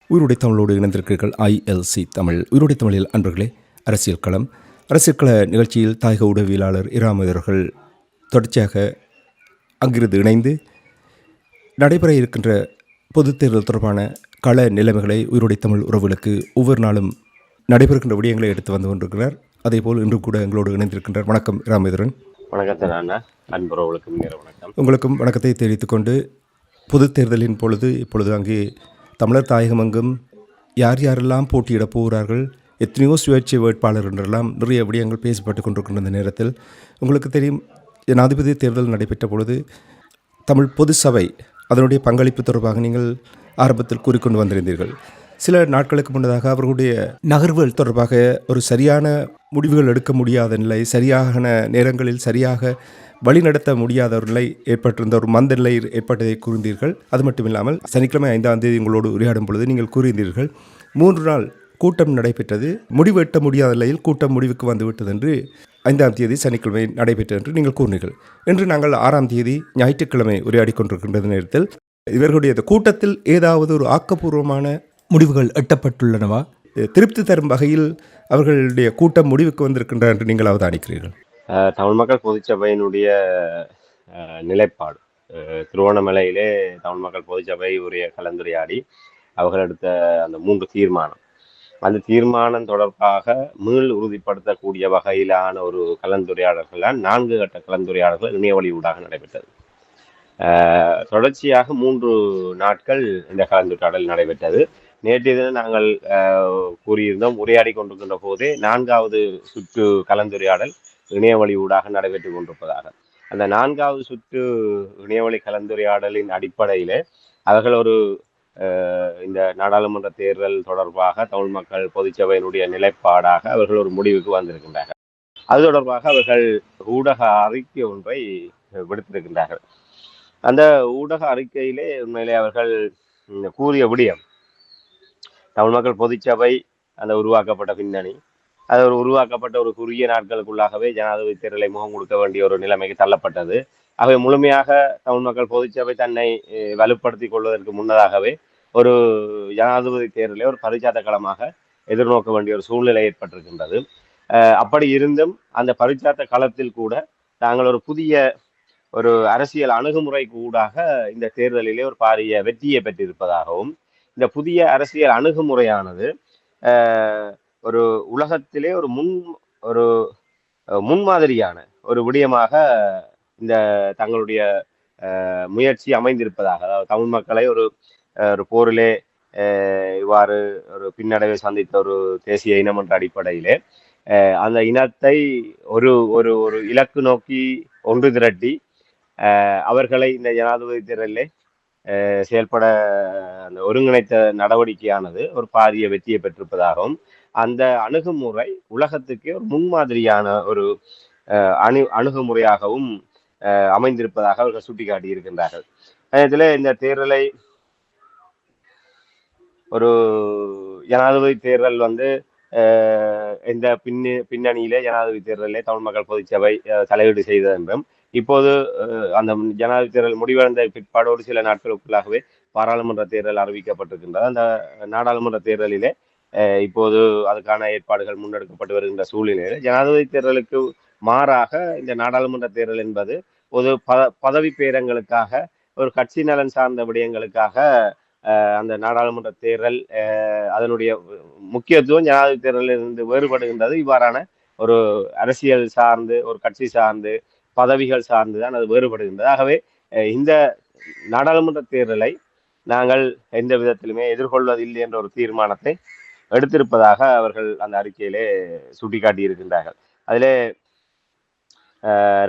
உயிருடைய தமிழோடு இணைந்திருக்கிறீர்கள் ILC தமிழ். உயிருடைய தமிழில் அன்பர்களே, அரசியல் கள நிகழ்ச்சியில் தாயக உடவியலாளர் இராமதர்கள் தொடர்ச்சியாக அங்கிருந்து இணைந்து நடைபெற இருக்கின்ற பொதுத் தேர்தல் தொடர்பான கள நிலைமைகளை உயிருடைய தமிழ் உறவுகளுக்கு ஒவ்வொரு நாளும் நடைபெறுகின்ற விடயங்களை எடுத்து வந்து கொண்டிருக்கிறார். அதேபோல் இன்று கூட எங்களோடு இணைந்திருக்கின்றார். வணக்கம் இராமதரன். வணக்கம். உங்களுக்கும் வணக்கத்தை தெரிவித்துக் கொண்டு, பொதுத் தேர்தலின் பொழுது இப்பொழுது அங்கே தமிழர் தாயகமெங்கும் யார் யாரெல்லாம் போட்டியிடப் போகிறார்கள், எத்தனையோ சுயேட்சை வேட்பாளர் என்றெல்லாம் நிறைய விடயங்கள் பேசப்பட்டு கொண்டிருக்கின்ற இந்த நேரத்தில் உங்களுக்கு தெரியும், ஜனாதிபதி தேர்தல் நடைபெற்ற பொழுது தமிழ் பொது சபை அதனுடைய பங்களிப்பு தொடர்பாக நீங்கள் ஆரம்பத்தில் கூறிக்கொண்டு வந்திருந்தீர்கள். சில நாட்களுக்கு முன்னதாக அவர்களுடைய நகர்வுகள் தொடர்பாக ஒரு சரியான முடிவுகள் எடுக்க முடியாத நிலை, சரியான நேரங்களில் சரியாக வழிநடத்த முடியாத ஒரு நிலை ஏற்பட்டிருந்த ஒரு மந்த நிலை ஏற்பட்டதை கூறினீர்கள். அது மட்டுமில்லாமல் சனிக்கிழமை 5ஆம் தேதி உங்களோடு உரையாடும் பொழுது நீங்கள் கூறியிருந்தீர்கள், 3 நாள் கூட்டம் நடைபெற்றது, முடிவு எட்ட முடியாத நிலையில் கூட்டம் முடிவுக்கு வந்துவிட்டது என்று 5ஆம் தேதி சனிக்கிழமை நடைபெற்றது என்று நீங்கள் கூறினீர்கள். இன்று நாங்கள் 6ஆம் தேதி ஞாயிற்றுக்கிழமை உரையாடி கொண்டிருக்கின்ற நேரத்தில் இவர்களுடைய கூட்டத்தில் ஏதாவது ஒரு ஆக்கப்பூர்வமான முடிவுகள் எட்டப்பட்டுள்ளனவா? திருப்தி தரும் வகையில் அவர்களுடைய கூட்டம் முடிவுக்கு வந்திருக்கின்றன என்று நீங்கள் அவதானிக்கிறீர்கள்? தமிழ் மக்கள் பொதுச்சபையினுடைய நிலைப்பாடு, திருவோணமலையிலே தமிழ் மக்கள் பொதுச்சபை உரிய கலந்துரையாடி அவர்கள் எடுத்த அந்த 3 தீர்மானம், அந்த தீர்மானம் தொடர்பாக மீள் உறுதிப்படுத்தக்கூடிய வகையிலான ஒரு கலந்துரையாடல்கள் 4 கட்ட கலந்துரையாடல்கள் இணையவழி ஊடாக நடைபெற்றது. தொடர்ச்சியாக 3 நாட்கள் இந்த கலந்துரையாடல் நடைபெற்றது. நேற்றைய தினம் நாங்கள் கூறியிருந்தோம், உரையாடி கொண்டிருக்கின்ற போதே 4வது சுற்று கலந்துரையாடல் இணையவழி ஊடாக நடைபெற்று கொண்டிருப்பதாக. அந்த 4வது சுற்று இணையவழி கலந்துரையாடலின் அடிப்படையில் அவர்கள் ஒரு இந்த நாடாளுமன்ற தேர்தல் தொடர்பாக தமிழ் மக்கள் பொதுச்சபையினுடைய நிலைப்பாடாக அவர்கள் ஒரு முடிவுக்கு வந்திருக்கின்றார்கள். அது தொடர்பாக அவர்கள் ஊடக அறிக்கை ஒன்றை விடுத்திருக்கின்றார்கள். அந்த ஊடக அறிக்கையிலே உண்மையிலே அவர்கள் கூறிய விடயம், தமிழ் மக்கள் பொதுச்சபை அந்த உருவாக்கப்பட்ட பின்னணி, அது ஒரு உருவாக்கப்பட்ட ஒரு குறுகிய நாட்களுக்குள்ளாகவே ஜனாதிபதி தேர்தலை முகம் கொடுக்க வேண்டிய ஒரு நிலைமைக்கு தள்ளப்பட்டது. அவை முழுமையாக தமிழ் மக்கள் பொதுச்சபை தன்னை வலுப்படுத்திக் கொள்வதற்கு முன்னதாகவே ஒரு ஜனாதிபதி தேர்தலை ஒரு பரிச்சாத்த களமாக எதிர்நோக்க வேண்டிய ஒரு சூழ்நிலை ஏற்பட்டிருக்கின்றது. அப்படி இருந்தும் அந்த பரிச்சாத்த களத்தில் கூட தாங்கள் ஒரு புதிய ஒரு அரசியல் அணுகுமுறைக்கு ஊடாக இந்த தேர்தலிலே ஒரு பாரிய வெற்றியை பெற்றிருப்பதாகவும், இந்த புதிய அரசியல் அணுகுமுறையானது ஒரு உலகத்திலே ஒரு முன்மாதிரியான ஒரு விடயமாக இந்த தங்களுடைய முயற்சி அமைந்திருப்பதாக, அதாவது தமிழ் மக்களை ஒரு போரிலே இவ்வாறு ஒரு பின்னடைவை சந்தித்த ஒரு தேசிய இனம் என்ற அடிப்படையிலே அந்த இனத்தை ஒரு ஒரு ஒரு இலக்கு நோக்கி ஒன்று திரட்டி அவர்களை இந்த ஜனாதிபதி தேர்தலிலே செயல்பட அந்த ஒருங்கிணைத்த நடவடிக்கையானது ஒரு பாரிய வெற்றியை பெற்றிருப்பதாகவும், அந்த அணுகுமுறை உலகத்துக்கே ஒரு முன்மாதிரியான ஒரு அணுகுமுறையாகவும் அமைந்திருப்பதாக அவர்கள் சுட்டிக்காட்டி இருக்கின்றார்கள். இதில் இந்த தேர்தலை ஒரு ஜனாதிபதி தேர்தல் இந்த பின்னணியிலே ஜனாதிபதி தேர்தலிலே தமிழ் மக்கள் பொதுச்சபை தலையீடு செய்தது என்றும், இப்போது அந்த ஜனாதிபதி தேர்தல் முடிவடைந்த பிற்பாடு ஒரு சில நாட்களுக்குள்ளாகவே பாராளுமன்ற தேர்தல் அறிவிக்கப்பட்டிருக்கின்றது. அந்த நாடாளுமன்ற தேர்தலிலே இப்போது அதுக்கான ஏற்பாடுகள் முன்னெடுக்கப்பட்டு வருகின்ற சூழ்நிலையில் ஜனாதிபதி தேர்தலுக்கு மாறாக இந்த நாடாளுமன்ற தேர்தல் என்பது ஒரு பதவி பேரங்களுக்காக, ஒரு கட்சி நலன் சார்ந்த விடயங்களுக்காக அந்த நாடாளுமன்ற தேர்தல் அதனுடைய முக்கியத்துவம் ஜனாதிபதி தேர்தலில் இருந்து வேறுபடுகின்றது. இவ்வாறான ஒரு அரசியல் சார்ந்து, ஒரு கட்சி சார்ந்து, பதவிகள் சார்ந்து தான் அது வேறுபடுகின்றது. ஆகவே இந்த நாடாளுமன்ற தேர்தலை நாங்கள் எந்த விதத்திலுமே எதிர்கொள்வதில்லை என்ற ஒரு தீர்மானத்தை எடுத்திருப்பதாக அவர்கள் அந்த அறிக்கையிலே சுட்டிக்காட்டி இருக்கின்றார்கள். அதிலே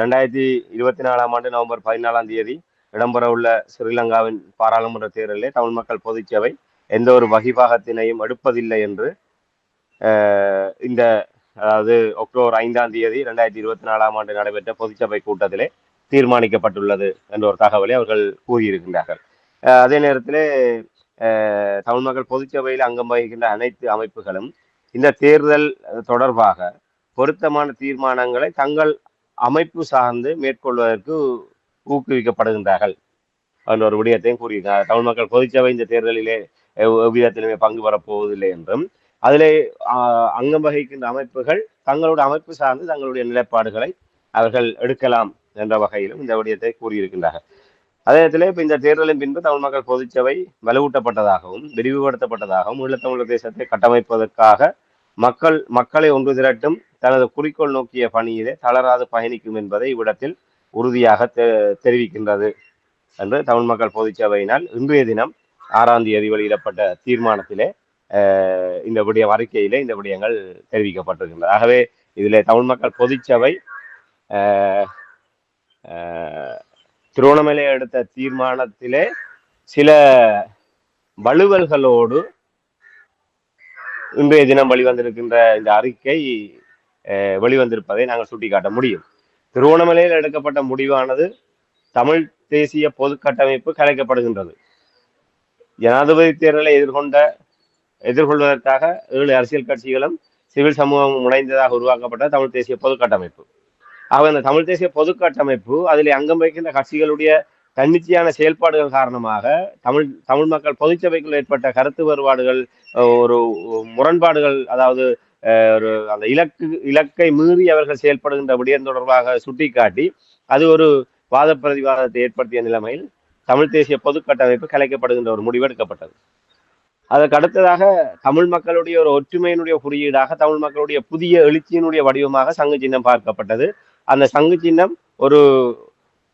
2024ஆம் ஆண்டு நவம்பர் 14ஆம் தேதி இடம்பெறவுள்ள ஸ்ரீலங்காவின் பாராளுமன்ற தேர்தலிலே தமிழ் மக்கள் பொதுச்சபை எந்த ஒரு வகிபாகத்தினையும் எடுப்பதில்லை என்று இந்த அதாவது அக்டோபர் 5ஆம் தேதி 2024ஆம் ஆண்டு நடைபெற்ற பொதுச்சபை கூட்டத்திலே தீர்மானிக்கப்பட்டுள்ளது என்ற ஒரு தகவலை அவர்கள் கூறியிருக்கின்றார்கள். அதே நேரத்திலே தமிழ் மக்கள் பொதுச்சபையில் அங்கம் வகிக்கின்ற அனைத்து அமைப்புகளும் இந்த தேர்தல் தொடர்பாக பொருத்தமான தீர்மானங்களை தங்கள் அமைப்பு சார்ந்து மேற்கொள்வதற்கு ஊக்குவிக்கப்படுகின்றார்கள் என்ற ஒரு விடயத்தையும் கூறியிருக்கிறார். தமிழ் மக்கள் பொதுச்சபை இந்த தேர்தலிலே எவ்விதத்திலுமே பங்கு பெறப்போவதில்லை என்றும் அதிலே அங்கம் வகிக்கின்ற அமைப்புகள் தங்களுடைய அமைப்பு சார்ந்து தங்களுடைய நிலைப்பாடுகளை அவர்கள் எடுக்கலாம் என்ற வகையிலும் இந்த விடயத்தை கூறியிருக்கின்றார்கள். அதே நேரத்தில் இப்ப இந்த தேர்தலின் பின்பு தமிழ் மக்கள் பொதுச்சபை வலுவூட்டப்பட்டதாகவும் விரிவுபடுத்தப்பட்டதாகவும் ஈழத்தமிழர் தேசத்தை கட்டமைப்பதற்காக மக்களை ஒன்று திரட்டும் தனது குறிக்கோள் நோக்கிய பணியிலே தளராது பயணிக்கும் என்பதை இவ்விடத்தில் உறுதியாக தெரிவிக்கின்றது என்று தமிழ் மக்கள் பொதுச்சபையினால் இன்றைய தினம் 6ஆம் தேதி வெளியிடப்பட்ட தீர்மானத்திலே இந்த விடயம் அறிக்கையிலே இந்த விடயங்கள் தெரிவிக்கப்பட்டிருக்கின்றன. ஆகவே இதிலே தமிழ் மக்கள் பொதுச்சபை திருவண்ணாமலை எடுத்த தீர்மானத்திலே சில வலுவல்களோடு இன்றைய தினம் வெளிவந்திருக்கின்ற இந்த அறிக்கை வெளிவந்திருப்பதை நாங்கள் சுட்டிக்காட்ட முடியும். திருவண்ணாமலையில் எடுக்கப்பட்ட முடிவானது தமிழ் தேசிய பொது கட்டமைப்பு கலைக்கப்படுகின்றது. ஜனாதிபதி தேர்தலை எதிர்கொள்வதற்காக 7 அரசியல் கட்சிகளும் சிவில் சமூகம் முனைந்ததாக உருவாக்கப்பட்ட தமிழ் தேசிய பொது கட்டமைப்பு. ஆக இந்த தமிழ் தேசிய பொது கட்டமைப்பு அதில் அங்கம் வகிக்கின்ற கட்சிகளுடைய தன்னிச்சையான செயல்பாடுகள் காரணமாக தமிழ் மக்கள் பொதுச்சபைக்குள் ஏற்பட்ட கருத்து வேறுபாடுகள், ஒரு முரண்பாடுகள், அதாவது ஒரு அந்த இலக்கை மீறி அவர்கள் செயல்படுகின்ற விடயம் தொடர்பாக சுட்டிக்காட்டி அது ஒரு வாத பிரதிவாதத்தை ஏற்படுத்திய நிலைமையில் தமிழ் தேசிய பொது கட்டமைப்பு கலைக்கப்படுகின்ற ஒரு முடிவு எடுக்கப்பட்டது. அதற்கு அடுத்ததாக தமிழ் மக்களுடைய ஒரு ஒற்றுமையினுடைய குறியீடாக தமிழ் மக்களுடைய புதிய எழுச்சியினுடைய வடிவமாக சங்கு சின்னம் பார்க்கப்பட்டது. அந்த சங்கு சின்னம் ஒரு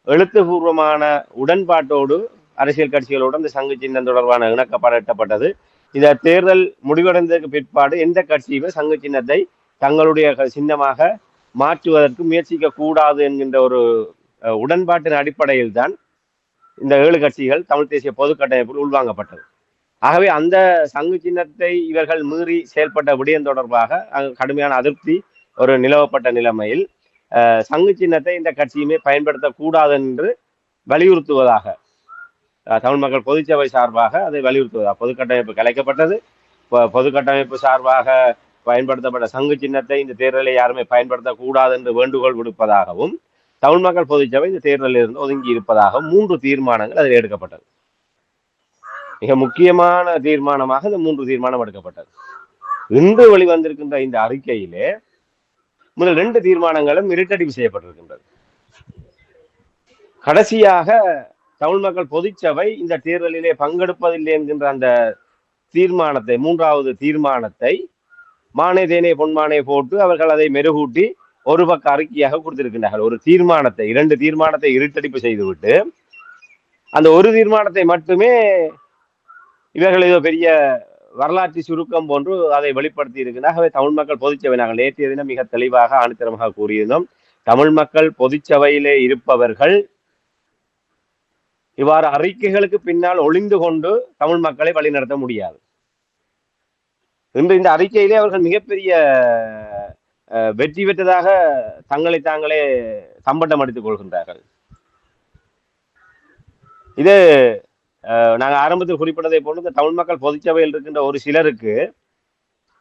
எழுத்துப்பூர்வமான உடன்பாட்டோடு அரசியல் கட்சிகளோடு அந்த சங்கு சின்னம் தொடர்பான இணக்கப்பாடு எட்டப்பட்டது. இந்த தேர்தல் முடிவடைந்ததற்கு பிற்பாடு எந்த கட்சியுமே சங்கு சின்னத்தை தங்களுடைய சின்னமாக மாற்றுவதற்கு முயற்சிக்க கூடாது என்கின்ற ஒரு உடன்பாட்டின் அடிப்படையில் தான் இந்த 7 கட்சிகள் தமிழ் தேசிய பொது கட்டமைப்பில் உள்வாங்கப்பட்டது. ஆகவே அந்த சங்கு சின்னத்தை இவர்கள் மீறி செயல்பட்ட விடயம் தொடர்பாக கடுமையான அதிருப்தி ஒரு நிலவப்பட்ட நிலைமையில் சங்கு சின்னத்தை இந்த கட்சியுமே பயன்படுத்தக்கூடாது என்று வலியுறுத்துவதாக தமிழ் மக்கள் பொதுச்சபை சார்பாக அதை வலியுறுத்துவதாக பொது கட்டமைப்பு கலைக்கப்பட்டது. பொது கட்டமைப்பு சார்பாக பயன்படுத்தப்பட்ட சங்கு சின்னத்தை இந்த தேர்தலை யாருமே பயன்படுத்தக்கூடாது என்று வேண்டுகோள் விடுப்பதாகவும் தமிழ் மக்கள் பொதுச்சபை இந்த தேர்தலில் இருந்து ஒதுங்கி இருப்பதாக 3 தீர்மானங்கள் அதில் எடுக்கப்பட்டது. மிக முக்கியமான தீர்மானமாக இந்த 3 தீர்மானம் எடுக்கப்பட்டது. இன்று வெளிவந்திருக்கின்ற இந்த அறிக்கையிலே முதல் 2 தீர்மானங்களும் இருட்டடிப்பு செய்யப்பட்டிருக்கின்றது. கடைசியாக தமிழ் மக்கள் பொதுச்சபை இந்த தேர்தலிலே பங்கெடுப்பதில்லை என்கின்ற அந்த தீர்மானத்தை, 3வது தீர்மானத்தை மானே தேனே பொன்மானே போட்டு அவர்கள் அதை மெருகூட்டி ஒரு பக்க அறிக்கையாக கொடுத்திருக்கின்றார்கள். ஒரு தீர்மானத்தை, 2 தீர்மானத்தை இருட்டடிப்பு செய்துவிட்டு அந்த ஒரு தீர்மானத்தை மட்டுமே இவர்கள் ஏதோ பெரிய வரலாற்று சுருக்கம் போன்று அதை வெளிப்படுத்தி இருக்கிறார். ஆகவே தமிழ் மக்கள் பொதுச்சபை நாங்கள் நேற்றைய தினம் மிக தெளிவாக ஆணித்தரமாக கூறியிருந்தோம். தமிழ் மக்கள் பொதுச்சபையிலே இருப்பவர்கள் இவ்வாறு அறிக்கைகளுக்கு பின்னால் ஒளிந்து கொண்டு தமிழ் மக்களை வழிநடத்த முடியாது. இன்று இந்த அறிக்கையிலே அவர்கள் மிகப்பெரிய வெற்றி பெற்றதாக தங்களை தாங்களே தம்பட்டம் அடித்துக் கொள்கின்றார்கள். இது நாங்கள் ஆரம்பத்தில் குறிப்பிட்டதை போன்று தமிழ் மக்கள் பொதுச்சபையில் இருக்கின்ற ஒரு சிலருக்கு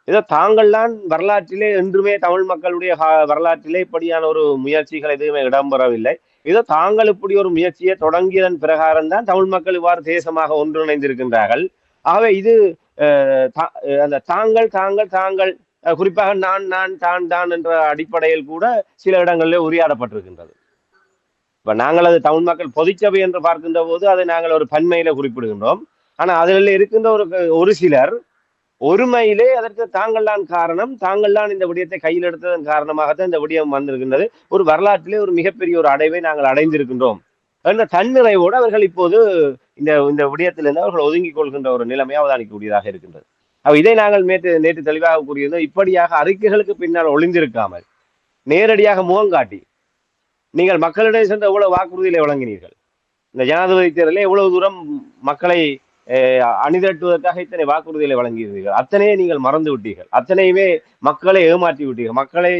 ஏதோ தாங்கள்தான் வரலாற்றிலே என்றுமே தமிழ் மக்களுடைய வரலாற்றிலே இப்படியான ஒரு முயற்சிகள் எதுவுமே இடம்பெறவில்லை, ஏதோ தாங்கள் இப்படி ஒரு முயற்சியை தொடங்கியதன் பிரகாரம் தான் தமிழ் மக்கள் இவ்வாறு தேசமாக ஒன்றிணைந்திருக்கின்றார்கள். ஆகவே இது அந்த தாங்கள் தாங்கள் தாங்கள் குறிப்பாக நான் நான் தான் தான் என்ற அடிப்படையில் கூட சில இடங்களிலே உரையாடப்பட்டிருக்கின்றது. இப்ப நாங்கள் அது தமிழ் மக்கள் பொதுச்சபை என்று பார்க்கின்ற போது அதை நாங்கள் ஒரு பன்மையில குறிப்பிடுகின்றோம். ஆனா அதில் இருக்கின்ற ஒரு சிலர் ஒருமையிலே அதற்கு தாங்கள் தான் காரணம், தாங்கள் தான் இந்த விடயத்தை கையில் எடுத்ததன் காரணமாகத்தான் இந்த விடயம் வந்திருக்கின்றது, ஒரு வரலாற்றிலே ஒரு மிகப்பெரிய ஒரு அடைவை நாங்கள் அடைந்திருக்கின்றோம் என்ற தன்னிறைவோடு அவர்கள் இப்போது இந்த விடயத்திலிருந்து அவர்கள் ஒதுங்கிக் கொள்கின்ற ஒரு நிலைமையை அவதானிக்கக்கூடியதாக இருக்கின்றது. இதை நாங்கள் நேற்று தெளிவாக கூறியிருந்தோம். இப்படியாக அறிக்கைகளுக்கு பின்னால் ஒளிந்திருக்காமல் நேரடியாக முகம் காட்டி நீங்கள் மக்களிடையே சென்ற எவ்வளவு வாக்குறுதிகளை வழங்கினீர்கள், இந்த ஜனாதிபதி தேர்தலில் எவ்வளவு தூரம் மக்களை அணிதிரட்டுவதற்காக இத்தனை வாக்குறுதிகளை வழங்கியிருந்தீர்கள், அத்தனையே நீங்கள் மறந்து விட்டீர்கள், அத்தனையுமே மக்களை ஏமாற்றி விட்டீர்கள், மக்களை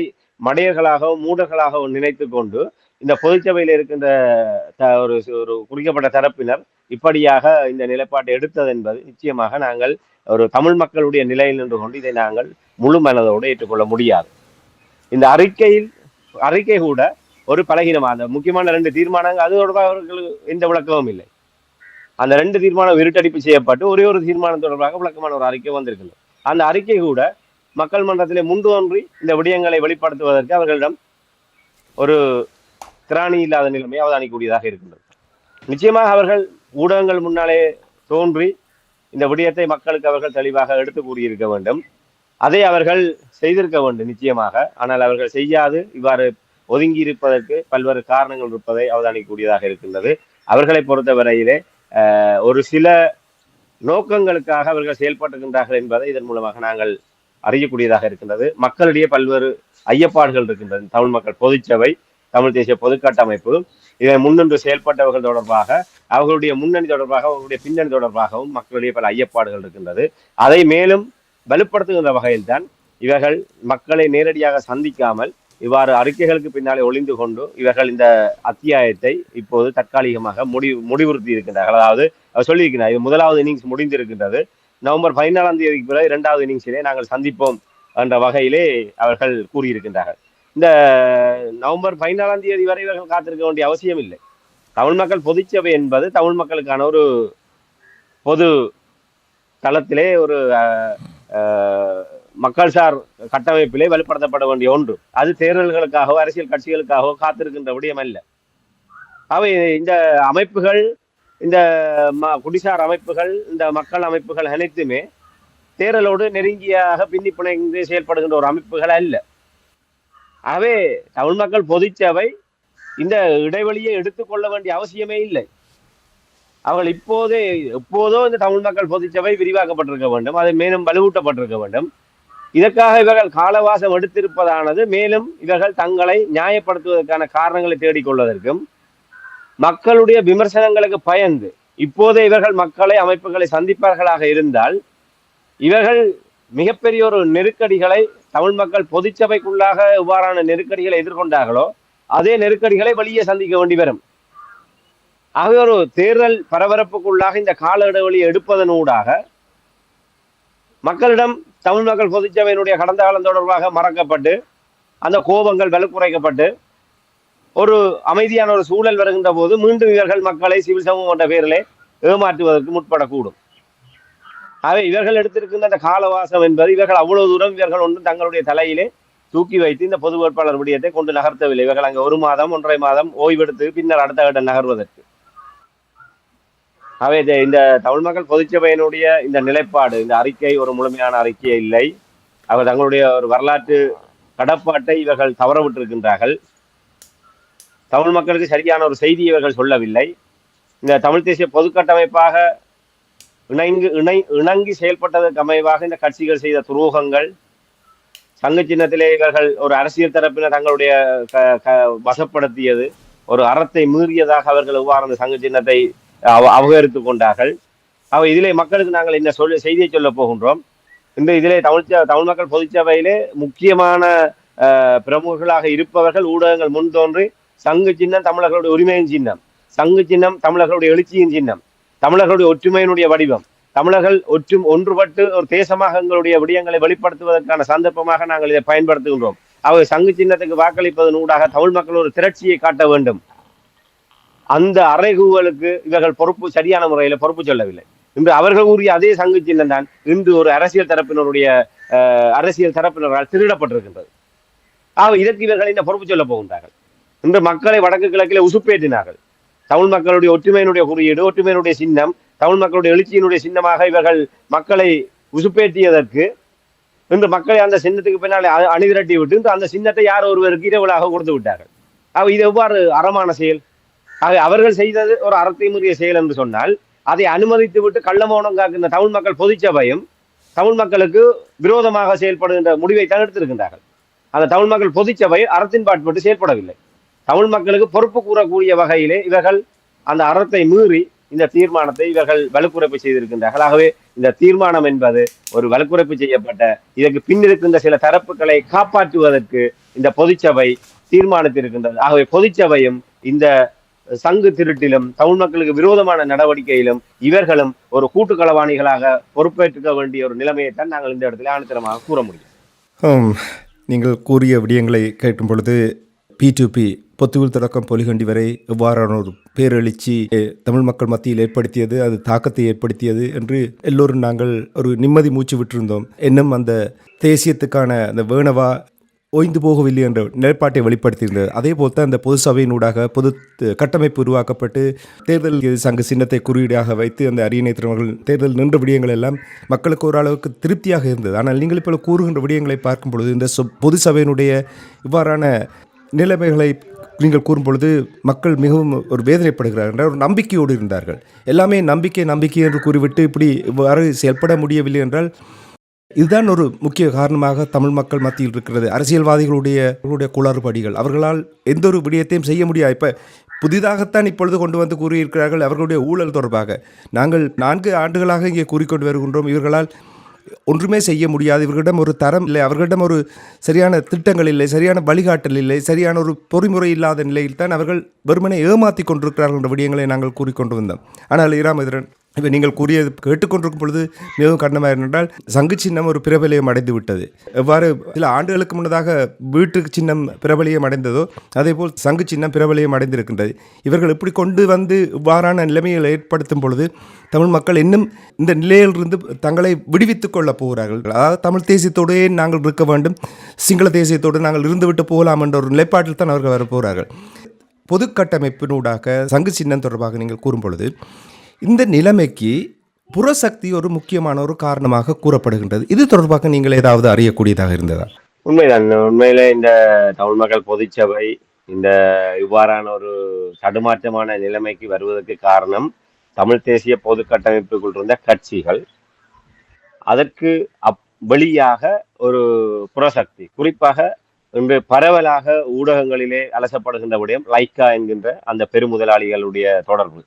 மடையர்களாகவும் மூடர்களாகவும் நினைத்து கொண்டு இந்த பொதுச்சபையில் இருக்கின்ற ஒரு ஒரு குறிக்கப்பட்ட தரப்பினர் இப்படியாக இந்த நிலைப்பாட்டை எடுத்தது என்பது நிச்சயமாக நாங்கள் ஒரு தமிழ் மக்களுடைய நிலையில் நின்று கொண்டு இதை நாங்கள் முழு மனதோடு ஏற்றுக்கொள்ள முடியாது. இந்த அறிக்கை கூட ஒரு பலகீனமான அந்த முக்கியமான 2 தீர்மானங்கள் அது தொடர்பாக அவர்களுக்கு எந்த விளக்கமும் இல்லை. அந்த 2 தீர்மானம் இருட்டடிப்பு செய்யப்பட்டு ஒரே ஒரு தீர்மானம் தொடர்பாக விளக்கமான ஒரு அறிக்கை வந்திருக்கிறது. அந்த அறிக்கை கூட மக்கள் மன்றத்திலே முன்தோன்றி இந்த விடயங்களை வெளிப்படுத்துவதற்கு அவர்களிடம் ஒரு திராணி இல்லாத நிலைமை அவதானிக்கூடியதாக இருக்கின்றது. நிச்சயமாக அவர்கள் ஊடகங்கள் முன்னாலே தோன்றி இந்த விடயத்தை மக்களுக்கு அவர்கள் தெளிவாக எடுத்து கூறியிருக்க வேண்டும். அதை அவர்கள் செய்திருக்க வேண்டும் நிச்சயமாக. ஆனால் அவர்கள் செய்யாது இவ்வாறு ஒதுங்கி இருப்பதற்கு பல்வேறு காரணங்கள் இருப்பதை அவதானிக்கக்கூடியதாக இருக்கின்றது. அவர்களை பொறுத்தவரையிலே ஒரு சில நோக்கங்களுக்காக அவர்கள் செயல்பட்டுகின்றார்கள் என்பதை இதன் மூலமாக நாங்கள் அறியக்கூடியதாக இருக்கின்றது. மக்களிடையே பல்வேறு ஐயப்பாடுகள் இருக்கின்றது. தமிழ் மக்கள் பொதுச்சபை, தமிழ் தேசிய பொதுக்கட்டமைப்பு இதை முன்னின்று செயல்பட்டவர்கள் தொடர்பாக, அவர்களுடைய முன்னணி தொடர்பாக, அவர்களுடைய பின்னணி தொடர்பாகவும் மக்களிடையே பல ஐயப்பாடுகள் இருக்கின்றது. அதை மேலும் வலுப்படுத்துகின்ற வகையில்தான் இவர்கள் மக்களை நேரடியாக சந்திக்காமல் இவ்வாறு அறிக்கைகளுக்கு பின்னாலே ஒளிந்து கொண்டு இவர்கள் இந்த அத்தியாயத்தை இப்போது தற்காலிகமாக முடிவுறுத்தி இருக்கின்றார்கள். அதாவது அவர் சொல்லியிருக்கிறார், இது முதலாவது இன்னிங்ஸ் முடிந்திருக்கின்றது, நவம்பர் 14ஆம் தேதிக்கு பிறகு 2வது இன்னிங்ஸிலே நாங்கள் சந்திப்போம் என்ற வகையிலே அவர்கள் கூறியிருக்கின்றார்கள். இந்த நவம்பர் 14ஆம் தேதி வரை இவர்கள் காத்திருக்க வேண்டிய அவசியம் இல்லை. தமிழ் மக்கள் பொதுச்சபை என்பது தமிழ் மக்களுக்கான ஒரு பொது தளத்திலே ஒரு மக்கள் சார் கட்டமைப்பிலே வலுப்படுத்தப்பட வேண்டிய ஒன்று. அது தேர்தல்களுக்காகவோ அரசியல் கட்சிகளுக்காகவோ காத்திருக்கின்ற விடயம் அல்ல. அவை இந்த அமைப்புகள், இந்த குடிசார் அமைப்புகள், இந்த மக்கள் அமைப்புகள் அனைத்துமே தேர்தலோடு நெருங்கியாக பின்னி பிணைந்து செயல்படுகின்ற ஒரு அமைப்புகள் அல்ல. ஆகவே தமிழ் மக்கள் பொதுச்சபை இந்த இடைவெளியை எடுத்துக்கொள்ள வேண்டிய அவசியமே இல்லை. அவர்கள் எப்போதோ இந்த தமிழ் மக்கள் பொதுச்சபை விரிவாக்கப்பட்டிருக்க வேண்டும், அதை மேலும் வலுவூட்டப்பட்டிருக்க வேண்டும். இதற்காக இவர்கள் காலவாசம் எடுத்திருப்பதானது மேலும் இவர்கள் தங்களை நியாயப்படுத்துவதற்கான காரணங்களை தேடிக்கொள்வதற்கும், மக்களுடைய விமர்சனங்களுக்கு பயந்து இப்போதே இவர்கள் மக்களை அமைப்புகளை சந்திப்பார்களாக இருந்தால் இவர்கள் மிகப்பெரிய ஒரு நெருக்கடிகளை தமிழ் மக்கள் பொதுச்சபைக்குள்ளாக இவ்வாறான நெருக்கடிகளை எதிர்கொண்டார்களோ அதே நெருக்கடிகளை வெளியே சந்திக்க வேண்டி வரும். ஆகவே ஒரு தேர்தல் பரபரப்புக்குள்ளாக இந்த கால இடைவெளியை எடுப்பதனூடாக மக்களிடம் தமிழ் மக்கள் பொதுச்சபையினுடைய கடந்த காலம் தொடர்பாக மறக்கப்பட்டு அந்த கோபங்கள் வலுக்குறைக்கப்பட்டு ஒரு அமைதியான ஒரு சூழல் வருகின்ற போது மீண்டும் இவர்கள் மக்களை சிவில் சமூகம் என்ற பெயரிலே ஏமாற்றுவதற்கு முற்படக்கூடும். ஆகவே இவர்கள் எடுத்திருக்கின்ற அந்த காலவாசம் என்பது இவர்கள் அவ்வளவு தூரம் இவர்கள் ஒன்றும் தங்களுடைய தலையிலே தூக்கி வைத்து இந்த பொது வேட்பாளர் விடயத்தை கொண்டு நகர்த்தவில்லை. இவர்கள் அங்கே 1 மாதம் 1.5 மாதம் ஓய்வெடுத்து பின்னர் அடுத்த கட்ட நகர்வதற்கு. ஆகவே இந்த தமிழ் மக்கள் பொதுச்சபையினுடைய இந்த நிலைப்பாடு, இந்த அறிக்கை ஒரு முழுமையான அறிக்கை இல்லை. அவர் தங்களுடைய ஒரு வரலாற்று கடப்பாட்டை இவர்கள் தவற விட்டிருக்கின்றார்கள். தமிழ் மக்களுக்கு சரியான ஒரு செய்தி இவர்கள் சொல்லவில்லை. இந்த தமிழ் தேசிய பொதுக்கட்டமைப்பாக இணங்கி செயல்பட்டதற்கு அமைவாக இந்த கட்சிகள் செய்த துரோகங்கள், சங்க சின்னத்திலே இவர்கள் ஒரு அரசியல் தரப்பினர் தங்களுடைய வசப்படுத்தியது, ஒரு அறத்தை மீறியதாக அவர்கள் எவ்வாறு அந்த சங்க சின்னத்தை அபகரித்துக் கொண்டார்கள். இதிலே மக்களுக்கு நாங்கள் என்ன செய்தியை சொல்ல போகின்றோம். இதிலே தமிழ் மக்கள் பொதுச்சபையிலே முக்கியமான பிரமுகர்களாக இருப்பவர்கள் ஊடகங்கள் முன் தோன்றி சங்கு சின்னம் தமிழர்களுடைய உரிமையின் சின்னம், சங்கு சின்னம் தமிழர்களுடைய எழுச்சியின் சின்னம், தமிழர்களுடைய ஒற்றுமையினுடைய வடிவம், தமிழர்கள் ஒன்றுபட்டு ஒரு தேசமாக எங்களுடைய விடயங்களை வெளிப்படுத்துவதற்கான சந்தர்ப்பமாக நாங்கள் இதை பயன்படுத்துகின்றோம். சங்கு சின்னத்துக்கு வாக்களிப்பதன் ஊடாக தமிழ் மக்கள் ஒரு திரட்சியை காட்ட வேண்டும். அந்த அறைகூவலுக்கு இவர்கள் சரியான முறையில் பொறுப்பு சொல்லவில்லை. இன்று அவர்கள் கூறிய அதே சங்கு சின்னம் தான் இன்று ஒரு அரசியல் தரப்பினரால் திருடப்பட்டிருக்கின்றது. இதற்கு இவர்கள் இந்த பொறுப்பு சொல்ல போகின்றார்கள். இன்று மக்களை வடக்கு கிழக்கிலே உசுப்பேற்றினார்கள். தமிழ் மக்களுடைய ஒற்றுமையினுடைய குறியீடு, ஒற்றுமையினுடைய சின்னம், தமிழ் மக்களுடைய எழுச்சியினுடைய சின்னமாக இவர்கள் மக்களை உசுப்பேற்றியதற்கு இன்று மக்களை அந்த சின்னத்துக்கு பின்னால் அணிதிரட்டி விட்டு அந்த சின்னத்தை யார் ஒருவருக்கு இரவலாக கொடுத்து விட்டார்கள். இது எவ்வாறு அறமான செயல்? அவர்கள் செய்தது ஒரு அறத்தை மீறிய செயல் என்று சொன்னால் அதை அனுமதித்து விட்டு கள்ளமௌனம் காக்கின்ற தமிழ் மக்கள் பொதுச்சபையும் தமிழ் மக்களுக்கு விரோதமாக செயல்படுகின்ற முடிவை தான் எடுத்திருக்கின்றார்கள். அந்த தமிழ் மக்கள் பொதுச்சபை அறத்தின் பாட்பட்டு செயல்படவில்லை. தமிழ் மக்களுக்கு பொறுப்பு கூறக்கூடிய வகையிலே இவர்கள் அந்த அறத்தை மீறி இந்த தீர்மானத்தை இவர்கள் வலுக்குறைப்பு செய்திருக்கின்றார்கள். ஆகவே இந்த தீர்மானம் என்பது ஒரு வலுக்குறைப்பு செய்யப்பட்ட, இதற்கு பின் இருக்கின்ற சில தரப்புகளை காப்பாற்றுவதற்கு இந்த பொதுச்சபை தீர்மானித்திருக்கின்றது. ஆகவே பொதுச்சபையும் இந்த சங்கு திருட்டிலும் தமிழ் மக்களுக்கு விரோதமான நடவடிக்கையிலும் இவர்களும் ஒரு கூட்டு களவாணிகளாக பொறுப்பேற்றுக்க வேண்டிய ஒரு நிலைமையைத்தான் நாங்கள் இந்த இடத்துல ஆணித்தரமாக கூற முடியும். நீங்கள் கூறிய விடயங்களை கேட்கும் பொழுது P2P பொத்துவில் தொடக்கம் பொலிகண்டி வரை எவ்வாறான ஒரு பேரெழுச்சி தமிழ் மக்கள் மத்தியில் ஏற்படுத்தியது, அது தாக்கத்தை ஏற்படுத்தியது என்று எல்லோரும் நாங்கள் ஒரு நிம்மதி மூச்சு விட்டிருந்தோம். இன்னும் அந்த தேசியத்துக்கான அந்த வேணவா ஓய்ந்து போகவில்லை என்ற நிலைப்பாட்டை வெளிப்படுத்தியிருந்தது. அதே போல் தான் அந்த பொது சபையினூடாக பொது கட்டமைப்பு உருவாக்கப்பட்டு தேர்தல் சங்க சின்னத்தை குறியீடாக வைத்து அந்த அரியணை திறமைகள் தேர்தல் நின்ற விடயங்கள் எல்லாம் மக்களுக்கு ஓரளவுக்கு திருப்தியாக இருந்தது. ஆனால் நீங்கள் இப்போ கூறுகின்ற விடயங்களை பார்க்கும் பொழுது இந்த பொது சபையினுடைய இவ்வாறான நிலைமைகளை நீங்கள் கூறும் பொழுது மக்கள் மிகவும் ஒரு வேதனைப்படுகிறார்கள் என்ற ஒரு நம்பிக்கையோடு இருந்தார்கள். எல்லாமே நம்பிக்கை என்று கூறிவிட்டு இப்படி இவ்வாறு செயல்பட முடியவில்லை என்றால் இதுதான் ஒரு முக்கிய காரணமாக தமிழ் மக்கள் மத்தியில் இருக்கிறது. அரசியல்வாதிகளுடைய குளறுபடிகள், அவர்களால் எந்த ஒரு விடயத்தையும் செய்ய முடியாது. இப்போ புதிதாகத்தான் இப்பொழுது கொண்டு வந்து கூறியிருக்கிறார்கள் அவர்களுடைய ஊழல் தொடர்பாக. நாங்கள் 4 ஆண்டுகளாக இங்கே கூறிக்கொண்டு வருகின்றோம், இவர்களால் ஒன்றுமே செய்ய முடியாது, இவர்களிடம் ஒரு தரம் இல்லை, அவர்களிடம் ஒரு சரியான திட்டங்கள் இல்லை, சரியான வழிகாட்டல் இல்லை, சரியான ஒரு பொறிமுறை இல்லாத நிலையில் தான் அவர்கள் வெறுமனை ஏமாற்றி கொண்டிருக்கிறார்கள் என்ற விடயங்களை நாங்கள் கூறிக்கொண்டு வந்தோம். ஆனால் இராமேந்திரன், இப்போ நீங்கள் கூறியது கேட்டுக்கொண்டிருக்கும் பொழுது மிகவும் கடினமாக என்றால் சங்கு சின்னம் ஒரு பிரபலியம் அடைந்து விட்டது. எவ்வாறு சில ஆண்டுகளுக்கு முன்னதாக வீட்டு சின்னம் பிரபலியம் அடைந்ததோ அதேபோல் சங்கு சின்னம் பிரபலியம் அடைந்திருக்கின்றது. இவர்கள் இப்படி கொண்டு வந்து இவ்வாறான நிலைமைகளை ஏற்படுத்தும் பொழுது தமிழ் மக்கள் இன்னும் இந்த நிலையிலிருந்து தங்களை விடுவித்துக் கொள்ளப் போகிறார்கள். அதாவது தமிழ் தேசியத்தோடே நாங்கள் இருக்க வேண்டும், சிங்கள தேசியத்தோடு நாங்கள் இருந்துவிட்டு போகலாம் என்ற ஒரு நிலைப்பாட்டில் தான் அவர்கள் வரப்போகிறார்கள். பொது கட்டமைப்பினூடாக சங்கு சின்னம் தொடர்பாக நீங்கள் கூறும் பொழுது இந்த நிலைமைக்கு புறசக்தி ஒரு முக்கியமான ஒரு காரணமாக கூறப்படுகின்றது. இது தொடர்பாக நீங்கள் ஏதாவது அறியக்கூடியதாக இருந்ததா? உண்மைதான். உண்மையிலே இந்த தமிழ் மக்கள் பொதுச்சபை இந்த இவ்வாறான ஒரு தடுமாற்றமான நிலைமைக்கு வருவதற்கு காரணம் தமிழ் தேசிய பொது கட்டமைப்புக்குள் இருந்த கட்சிகள், அதற்கு வெளியாக ஒரு புறசக்தி, குறிப்பாக இன்று பரவலாக ஊடகங்களிலே அலசப்படுகின்ற விடயம் லைக்கா என்கின்ற அந்த பெருமுதலாளிகளுடைய தொடர்பு.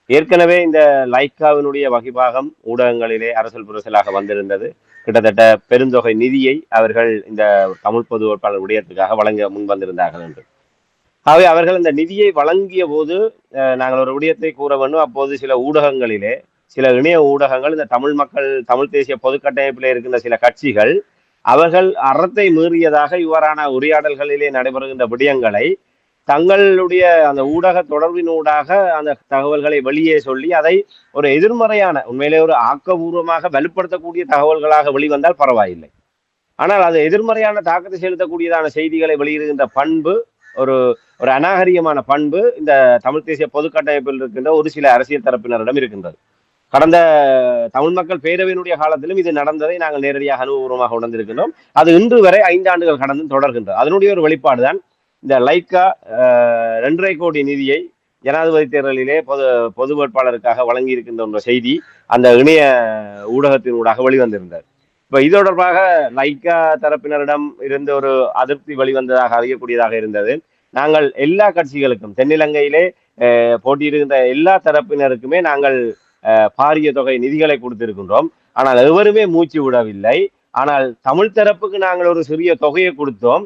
ஏற்கனவே இந்த லைக்காவினுடைய வகிபாகம் ஊடகங்களிலே அரசல் புரசலாக வந்திருந்தது. கிட்டத்தட்ட பெருந்தொகை நிதியை அவர்கள் இந்த தமிழ் பொது வேட்பாளர் விடயத்துக்காக வழங்க முன் வந்திருந்தார்கள் என்று. ஆகவே அவர்கள் இந்த நிதியை வழங்கிய போது நாங்கள் ஒரு விடயத்தை கூற வேண்டும். அப்போது சில ஊடகங்களிலே, சில இணைய ஊடகங்கள், இந்த தமிழ் தேசிய பொதுக்கட்டமைப்பிலே இருக்கின்ற சில கட்சிகள் அவர்கள் அறத்தை மீறியதாக இவ்வாறான உரையாடல்களிலே நடைபெறுகின்ற விடயங்களை தங்களுடைய அந்த ஊடக தொடர்பினூடாக அந்த தகவல்களை வெளியே சொல்லி அதை ஒரு எதிர்மறையான, உண்மையிலே ஒரு ஆக்கபூர்வமாக வலுப்படுத்தக்கூடிய தகவல்களாக வெளிவந்தால் பரவாயில்லை. ஆனால் அது எதிர்மறையான தாக்கத்தை செலுத்தக்கூடியதான செய்திகளை வெளியிடுகின்ற பண்பு, ஒரு ஒரு அநாகரிகமான பண்பு இந்த தமிழ் தேசிய பொதுக்கட்டமைப்பில் இருக்கின்ற ஒரு சில அரசியல் தரப்பினரிடம் இருக்கின்றது. கடந்த தமிழ் மக்கள் பேரவையினுடைய காலத்திலும் இது நடந்ததை நாங்கள் நேரடியாக அனுபவபூர்வமாக உணர்ந்திருக்கின்றோம். அது இன்று வரை 5 ஆண்டுகள் கடந்து தொடர்கின்றது. அதனுடைய ஒரு வெளிப்பாடுதான் இந்த லைக்கா 2.5 கோடி நிதியை ஜனாதிபதி தேர்தலிலே பொது வேட்பாளருக்காக வழங்கி இருக்கின்ற ஒரு செய்தி அந்த இணைய ஊடகத்தின் ஊடாக வெளிவந்திருந்தது. இப்ப இது தொடர்பாக லைக்கா தரப்பினரிடம் இருந்த ஒரு அதிருப்தி வெளிவந்ததாக அறியக்கூடியதாக இருந்தது. நாங்கள் எல்லா கட்சிகளுக்கும் தென்னிலங்கையிலே போட்டியிடுகின்ற எல்லா தரப்பினருக்குமே நாங்கள் பாரிய தொகை நிதிகளை கொடுத்திருக்கின்றோம். ஆனால் எவருமே மூச்சு விடவில்லை. ஆனால் தமிழ் தரப்புக்கு நாங்கள் ஒரு சிறிய தொகையை கொடுத்தோம்,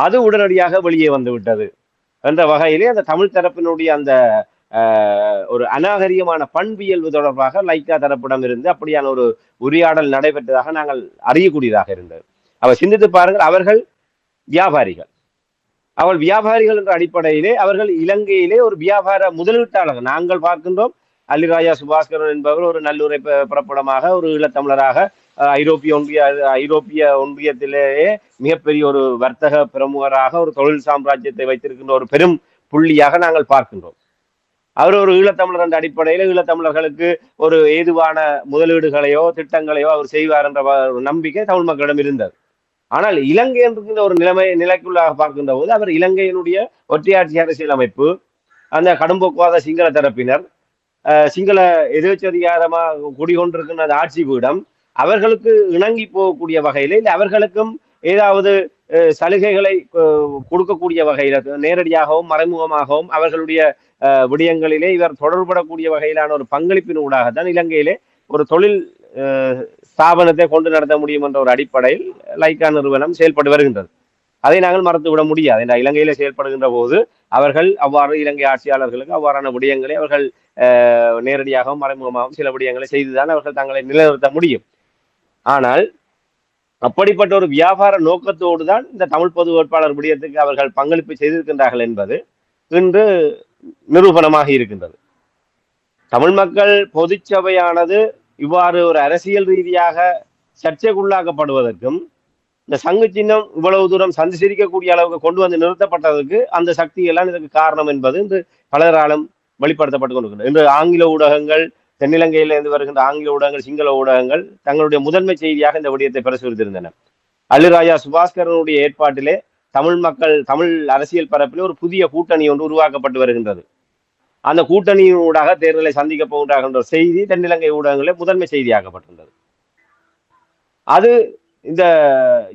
அது உடனடியாக வெளியே வந்து விட்டது என்ற வகையிலே அந்த தமிழ் தரப்பினுடைய அந்த ஒரு அநாகரிகமான பண்பியல்பு தொடர்பாக லைக்கா தரப்பிடம் இருந்து அப்படியான ஒரு உரையாடல் நடைபெற்றதாக நாங்கள் அறியக்கூடியதாக இருந்தது. அவர் சிந்தித்து பாருங்கள், அவர்கள் வியாபாரிகள், வியாபாரிகள் என்ற அடிப்படையிலே அவர்கள் இலங்கையிலே ஒரு வியாபார முதலீட்டாளர்கள். நாங்கள் பார்க்கின்றோம் அல்லிராஜா சுபாஸ்கரன் என்பவர் ஒரு நல்லுரை புறப்படமாக ஒரு ஈழத்தமிழராக ஐரோப்பிய ஒன்றியத்திலேயே மிகப்பெரிய ஒரு வர்த்தக பிரமுகராக ஒரு தொழில் சாம்ராஜ்யத்தை வைத்திருக்கின்ற ஒரு பெரும் புள்ளியாக நாங்கள் பார்க்கின்றோம். அவர் ஒரு ஈழத்தமிழர் என்ற அடிப்படையில் ஈழத்தமிழர்களுக்கு ஒரு ஏதுவான முதலீடுகளையோ திட்டங்களையோ அவர் செய்வார் என்ற ஒரு நம்பிக்கை தமிழ் மக்களிடம் இருந்தது. ஆனால் இலங்கை என்கின்ற ஒரு நிலைக்குள்ளாக பார்க்கின்ற போது அவர் இலங்கையினுடைய ஒற்றையாட்சி அரசியல் அமைப்பு, அந்த கடும்போக்குவாத சிங்கள தரப்பினர், சிங்கள எதிர்ச்சதிகாரமாக குடிகொண்டிருக்கின்ற அந்த ஆட்சி பீடம் அவர்களுக்கு இணங்கி போகக்கூடிய வகையில இல்லை அவர்களுக்கும் ஏதாவது சலுகைகளை கொடுக்கக்கூடிய வகையில நேரடியாகவும் மறைமுகமாகவும் அவர்களுடைய விடயங்களிலே இவர் தொடர்படக்கூடிய வகையிலான ஒரு பங்களிப்பின் ஊடாகத்தான் இலங்கையிலே ஒரு தொழில் ஸ்தாபனத்தை கொண்டு நடத்த முடியும் என்ற ஒரு அடிப்படையில் லைக்கா நிறுவனம் செயல்பட்டு வருகின்றது. அதை நாங்கள் மறந்துவிட முடியாது. இந்த இலங்கையில செயல்படுகின்ற போது அவர்கள் அவ்வாறு இலங்கை ஆட்சியாளர்களுக்கு அவ்வாறான விடயங்களை அவர்கள் நேரடியாகவும் மறைமுகமாகவும் சில விடயங்களை செய்துதான் அவர்கள் தங்களை நிலைநிறுத்த முடியும். ஆனால் அப்படிப்பட்ட ஒரு வியாபார நோக்கத்தோடு தான் இந்த தமிழ் பொது வேட்பாளர் விடயத்துக்கு அவர்கள் பங்களிப்பு செய்திருக்கின்றார்கள் என்பது இன்று நிரூபணமாக இருக்கின்றது. தமிழ் மக்கள் பொதுச்சபையானது இவ்வாறு ஒரு அரசியல் ரீதியாக சர்ச்சைக்குள்ளாக்கப்படுவதற்கும் இந்த சங்கு சின்னம் இவ்வளவு தூரம் சந்தி சிரிக்கக்கூடிய அளவுக்கு கொண்டு வந்து நிறுத்தப்பட்டதற்கு அந்த சக்தி எல்லாம் இதற்கு காரணம் என்பது இன்று பலராலும் வெளிப்படுத்தப்பட்டு கொண்டிருக்கின்றன. இன்று ஆங்கில ஊடகங்கள், தென்னிலங்கையிலிருந்து வருகின்ற ஆங்கில ஊடகங்கள், சிங்கள ஊடகங்கள் தங்களுடைய முதன்மை செய்தியாக இந்த விடயத்தை பிரசுரித்திருந்தன. அள்ளிராஜா சுபாஸ்கரனுடைய ஏற்பாட்டிலே தமிழ் மக்கள் தமிழ் அரசியல் பரப்பிலே ஒரு புதிய கூட்டணி ஒன்று உருவாக்கப்பட்டு வருகின்றது. அந்த கூட்டணியின் ஊடாக தேர்தலை சந்திக்க போகின்ற செய்தி தென்னிலங்கை ஊடகங்களில் முதன்மை செய்தியாக்கப்பட்டிருந்தது. அது இந்த